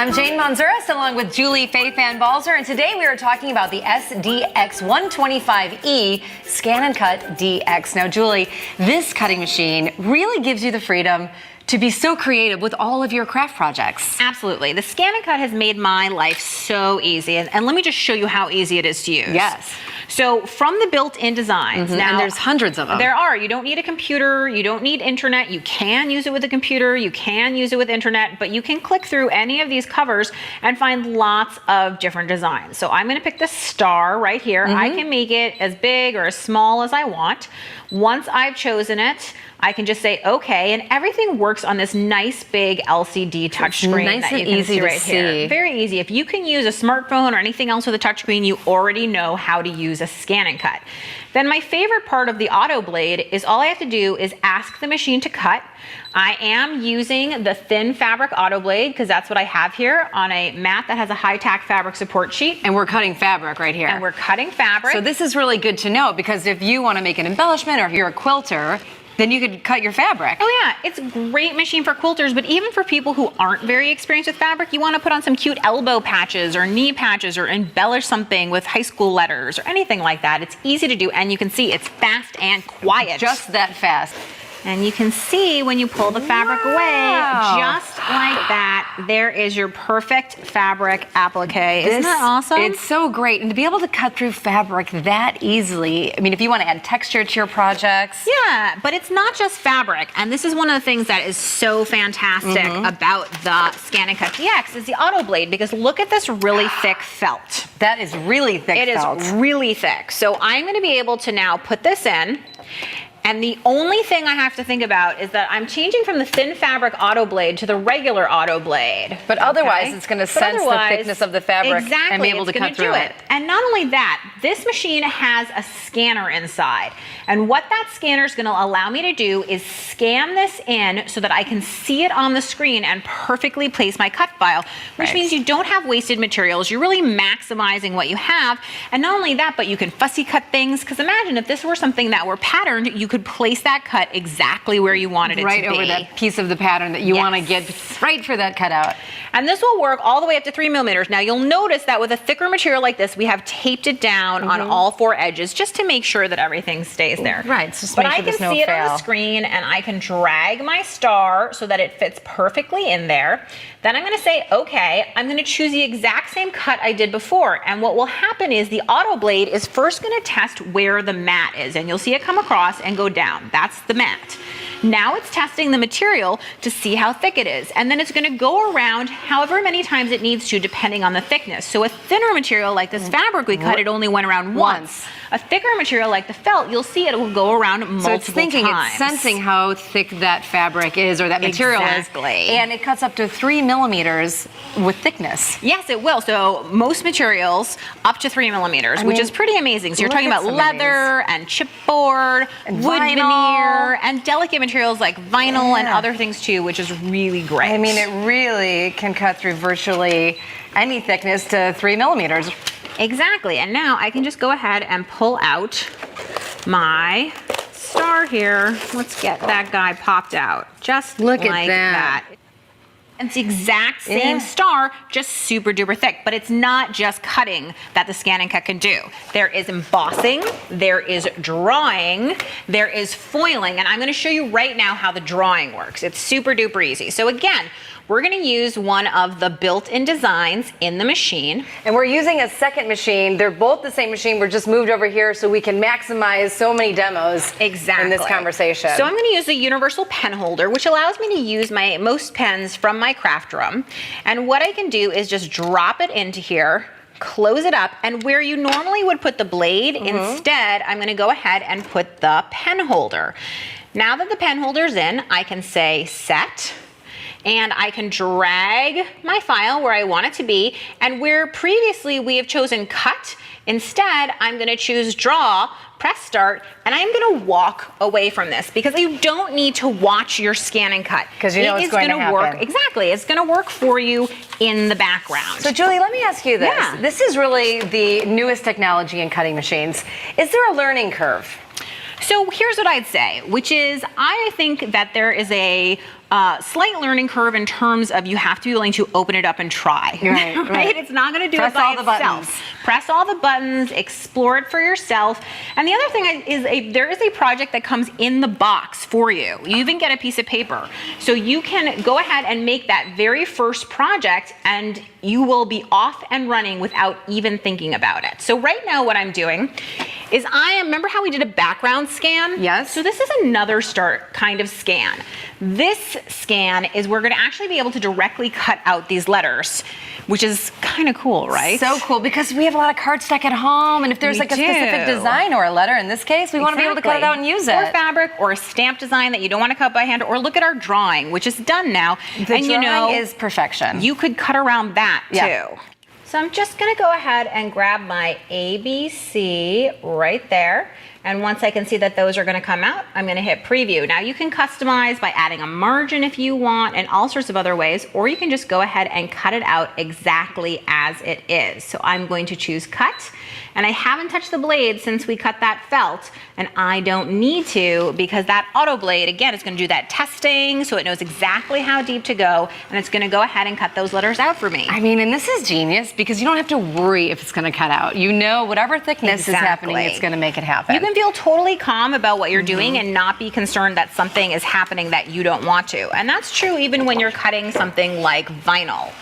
I'm Jane Monzuras along with Julie Faye-Fan-Balzer, and today we are talking about the SDX125e ScanNCut DX. Now, Julie, this cutting machine really gives you the freedom to be so creative with all of your craft projects. Absolutely. The ScanNCut has made my life so easy, and let me just show you how easy it is to use. Yes. So from the built-in designs, now and there's hundreds of them. There are. You don't need a computer, you don't need internet. You can use it with a computer, you can use it with internet, but you can click through any of these covers and find lots of different designs. So I'm going to pick the star right here. I can make it as big or as small as I want. Once I've chosen it, I can just say okay, and everything works on this nice big LCD touchscreen. Nice that and you can easy see to right see. here. Very easy. If you can use a smartphone or anything else with a touchscreen, you already know how to use a ScanNCut. Then my favorite part of the auto blade is all I have to do is ask the machine to cut. I am using the thin fabric auto blade because that's what I have here on a mat that has a high-tack fabric support sheet. And we're cutting fabric right here. And we're cutting fabric. So this is really good to know, because if you want to make an embellishment or if you're a quilter, then you could cut your fabric. Oh yeah, it's a great machine for quilters, but even for people who aren't very experienced with fabric, you want to put on some cute elbow patches or knee patches or embellish something with high school letters or anything like that. It's easy to do, and you can see it's fast and quiet. Just that fast. And you can see when you pull the fabric away, just like that, there is your perfect fabric applique. Isn't that awesome? It's so great. And to be able to cut through fabric that easily, I mean, if you want to add texture to your projects. Yeah, but it's not just fabric. And this is one of the things that is so fantastic about the ScanNCut DX is the auto blade, because look at this really thick felt. That is really thick felt. It is really thick. So I'm going to be able to now put this in. And the only thing I have to think about is that I'm changing from the thin fabric auto blade to the regular auto blade. But otherwise, it's going to sense the thickness of the fabric and be able to cut through it. And not only that, this machine has a scanner inside. And what that scanner is going to allow me to do is scan this in so that I can see it on the screen and perfectly place my cut file, which means you don't have wasted materials. You're really maximizing what you have. And not only that, but you can fussy cut things. Because imagine if this were something that were patterned, you could place that cut exactly where you wanted it to be. Right over that piece of the pattern that you want to get right for that cutout. And this will work all the way up to 3 millimeters. Now you'll notice that with a thicker material like this, we have taped it down on all 4 edges just to make sure that everything stays there. Right, just but make I sure can there's no see it fail. on the screen, and I can drag my star so that it fits perfectly in there. Then I'm going to say, okay, I'm going to choose the exact same cut I did before. And what will happen is the auto blade is first going to test where the mat is, and you'll see it come across and go down. That's the mat. Now it's testing the material to see how thick it is, and then it's going to go around however many times it needs to depending on the thickness. So a thinner material like this fabric we cut, it only went around once. A thicker material like the felt, you'll see it will go around multiple So it's thinking, times. it's sensing how thick that fabric is or that material is. And it cuts up to 3 millimeters with thickness. Yes, it will. So most materials up to 3 millimeters, which is pretty amazing. So you're talking about leather and chipboard, and wood veneer, and delicate materials like vinyl and other things too, which is really great. I mean, it really can cut through virtually any thickness to 3 millimeters. Exactly. And now I can just go ahead and pull out my star here. Let's get that guy popped out. Just Look like at that. It's the exact same star, just super duper thick. But it's not just cutting that the ScanNCut can do. There is embossing, there is drawing, there is foiling, and I'm going to show you right now how the drawing works. It's super duper easy. So again, we're going to use one of the built-in designs in the machine. And we're using a second machine. They're both the same machine. We're just moved over here so we can maximize so many demos in this conversation. So I'm going to use a universal pen holder, which allows me to use most pens from my craft room. And what I can do is just drop it into here, close it up, and where you normally would put the blade, instead, I'm going to go ahead and put the pen holder. Now that the pen holder's in, I can say set. And I can drag my file where I want it to be, and where previously we have chosen cut, instead I'm going to choose draw, press start, and I'm going to walk away from this because you don't need to watch your ScanNCut. Because you know it's going to happen. Work, exactly, it's going to work for you in the background. So Julie, let me ask you this. This is really the newest technology in cutting machines. Is there a learning curve? So here's what I'd say, which is I think that there is a slight learning curve in terms of you have to be willing to open it up and try. Right? It's not going to do Press it by all the itself. buttons. Press all the buttons, explore it for yourself. And the other thing is there is a project that comes in the box for you. You even get a piece of paper. So you can go ahead and make that very first project and you will be off and running without even thinking about it. So right now what I'm doing is remember how we did a background scan? Yes. So this is another kind of scan. This scan is we're going to actually be able to directly cut out these letters, which is kind of cool, right? So cool, because we have a lot of cardstock at home, and if there's We a specific do. design or a letter in this case, we want to be able to cut it out and use it. Or fabric, or a stamp design that you don't want to cut by hand, or look at our drawing, which is done now. The drawing is perfection. You could cut around that Yeah. too. So I'm just going to go ahead and grab my ABC right there. And once I can see that those are going to come out, I'm going to hit preview. Now you can customize by adding a margin if you want and all sorts of other ways, or you can just go ahead and cut it out exactly as it is. So I'm going to choose cut, and I haven't touched the blade since we cut that felt, and I don't need to because that auto blade, again, is going to do that testing so it knows exactly how deep to go, and it's going to go ahead and cut those letters out for me. I mean, and this is genius because you don't have to worry if it's going to cut out. You know, whatever thickness is happening, it's going to make it happen. You can feel totally calm about what you're doing and not be concerned that something is happening that you don't want to. And that's true even when you're cutting something like vinyl.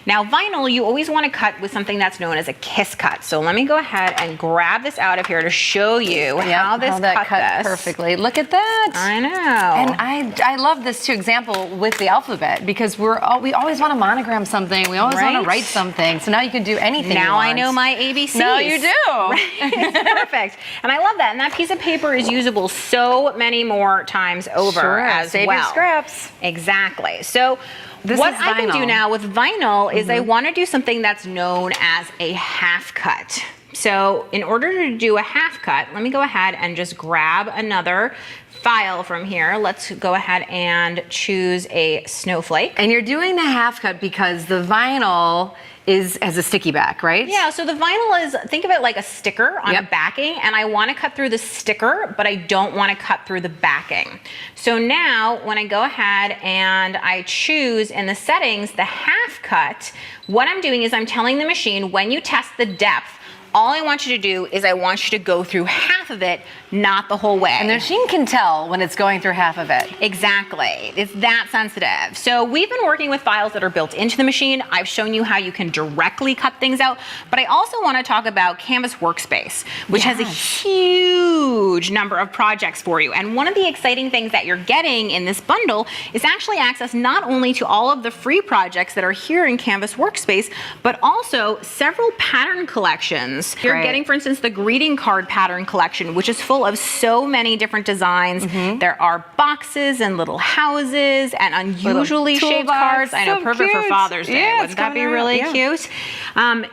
Now vinyl, you always want to cut with something that's known as a kiss cut. So let me go ahead and grab this out of here to show you how this cut perfectly. Look at that. I know. And I love this too example with the alphabet because we always want to monogram something. We always want to write something. So now you can do anything Now you want. I know my ABCs. Now you do. Right? It's perfect. And I love that. And that piece of paper is usable so many more times over as Save well. your scraps. Exactly. So This what is I can do vinyl. now with vinyl is I want to do something that's known as a half cut. So in order to do a half cut, let me go ahead and just grab another file from here. Let's go ahead and choose a snowflake. And you're doing the half cut because the vinyl has a sticky back, right? Yeah, so the vinyl is, think of it like a sticker on a backing, and I want to cut through the sticker, but I don't want to cut through the backing. So now when I go ahead and I choose in the settings the half cut, what I'm doing is I'm telling the machine when you test the depth, all I want you to do is I want you to go through half of it, not the whole way. And the machine can tell when it's going through half of it. Exactly. It's that sensitive. So we've been working with files that are built into the machine. I've shown you how you can directly cut things out, but I also want to talk about Canvas Workspace, which has a huge number of projects for you. And one of the exciting things that you're getting in this bundle is actually access not only to all of the free projects that are here in Canvas Workspace, but also several pattern collections. You're getting, for instance, the greeting card pattern collection, which is full of so many different designs. There are boxes and little houses and unusually shaped cards. I know, perfect for Father's Day. Wouldn't that be really cute?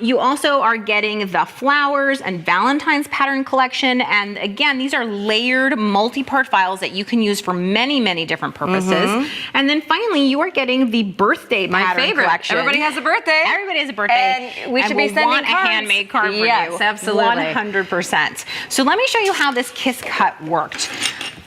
You also are getting the flowers and Valentine's pattern collection. And again, these are layered multi-part files that you can use for many, many different purposes. And then finally, you are getting the birthday pattern collection. Everybody has a birthday. Everybody has a birthday. And we should be sending want cards. A handmade card for you. Yes, absolutely. 100%. So let me show you how this kiss cut worked.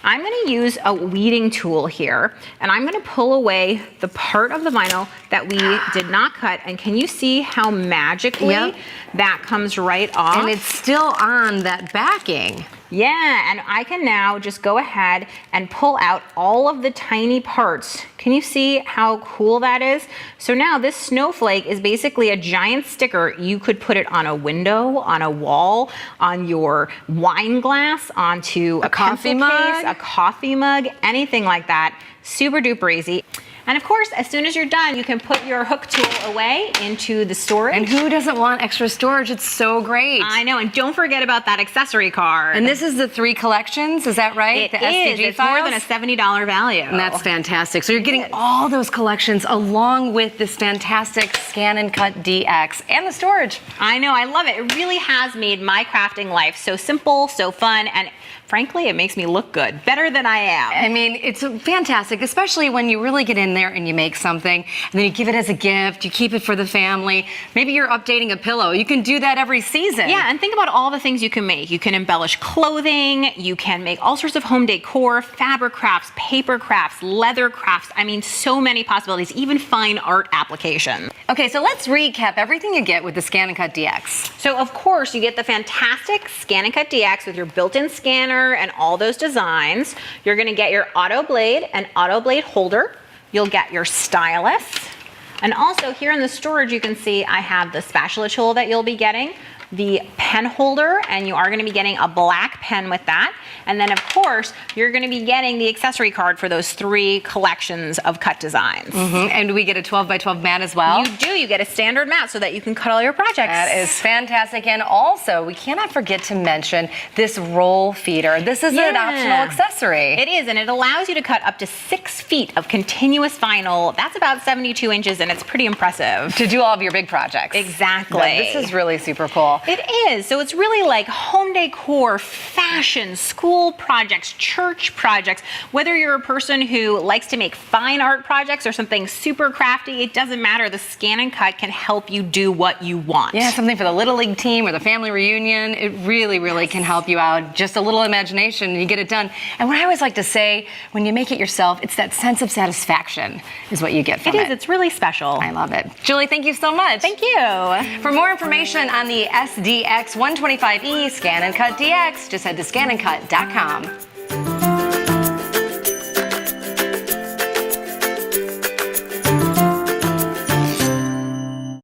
I'm going to use a weeding tool here, and I'm going to pull away the part of the vinyl that we did not cut. And can you see how magically that comes right off? And it's still on that backing. Yeah, and I can now just go ahead and pull out all of the tiny parts. Can you see how cool that is? So now this snowflake is basically a giant sticker. You could put it on a window, on a wall, on your wine glass, onto a coffee mug, a coffee mug, anything like that. Super duper easy. And of course, as soon as you're done, you can put your hook tool away into the storage. And who doesn't want extra storage? It's so great. I know, and don't forget about that accessory card. And this is the 3 collections, is that right? It is. It's more than a $70 value. And that's fantastic. So you're getting all those collections along with this fantastic ScanNCut DX and the storage. I know, I love it. It really has made my crafting life so simple, so fun, and frankly, it makes me look good, better than I am. I mean, it's fantastic, especially when you really get in there and you make something and then you give it as a gift, you keep it for the family. Maybe you're updating a pillow. You can do that every season. Yeah, and think about all the things you can make. You can embellish clothing, you can make all sorts of home decor, fabric crafts, paper crafts, leather crafts. I mean, so many possibilities, even fine art applications. Okay, so let's recap everything you get with the ScanNCut DX. So of course, you get the fantastic ScanNCut DX with your built-in scanner and all those designs. You're gonna get your auto blade and auto blade holder. You'll get your stylus. And also here in the storage, you can see I have the spatula tool that you'll be getting, the pen holder, and you are gonna be getting a black pen with that. And then of course, you're gonna be getting the accessory card for those 3 collections of cut designs. And we get a 12 by 12 mat as well. You do, you get a standard mat so that you can cut all your projects. That is fantastic. And also, we cannot forget to mention this roll feeder. This is an optional accessory. It is, and it allows you to cut up to 6 feet of continuous vinyl. That's about 72 inches, and it's pretty impressive. To do all of your big projects. Exactly. This is really super cool. It is. So it's really like home decor, fashion, school projects, church projects. Whether you're a person who likes to make fine art projects or something super crafty, it doesn't matter. The ScanNCut can help you do what you want. Yeah, something for the Little League team or the family reunion. It really, really can help you out. Just a little imagination and you get it done. And what I always like to say, when you make it yourself, it's that sense of satisfaction is what you get from it. It is. It's really special. I love it. Julie, thank you so much. Thank you. For more information on the SDX125e ScanNCut DX, just head to ScanNCut.com.